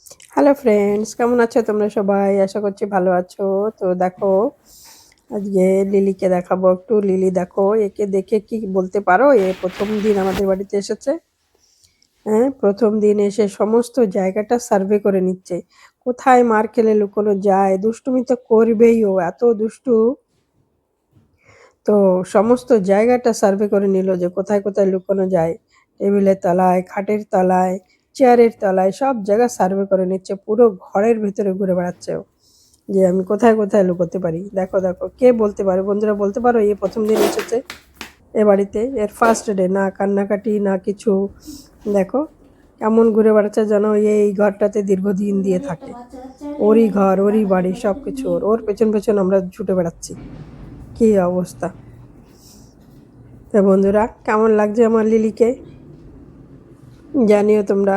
Hello friends, কেমন আছো তোমরা সবাই? আশা করছি ভালো আছো। তো দেখো, আজকে লিলিকে দেখাবো একটু। লিলি দেখো, একে দেখে কি বলতে পারো? এ প্রথম দিন আমাদের বাড়িতে এসেছে। হ্যাঁ, প্রথম দিন এসে সমস্ত জায়গাটা সার্ভে করে নিচ্ছে। কোথায় মার খেলে লুকোনো যায়, দুষ্টুমি তো করবেই, ও এত দুষ্টু। তো সমস্ত জায়গাটা সার্ভে করে নিল যে কোথায় কোথায় লুকোনো যায়। টেবিলের তলায়, খাটের তলায়, চেয়ারের তলায়, সব জায়গা সার্ভে করে নিচ্ছে। পুরো ঘরের ভেতরে ঘুরে বেড়াচ্ছে ও, যে আমি কোথায় কোথায় লুকোতে পারি। দেখো দেখো, কে বলতে পারে? বন্ধুরা বলতে পারো, এ প্রথম দিন এসেছে এ বাড়িতে, এর ফার্স্ট ডে, না কান্নাকাটি না কিছু। দেখো কেমন ঘুরে বেড়াচ্ছে, যেন এই ঘরটাতে দীর্ঘদিন দিয়ে থাকে। ওরই ঘর, ওরই বাড়ি, সব কিছু ওর। ওর পেছন পেছন আমরা ছুটে বেড়াচ্ছি। কি অবস্থা! তো বন্ধুরা, কেমন লাগছে আমার লিলিকে জানিও তোমরা।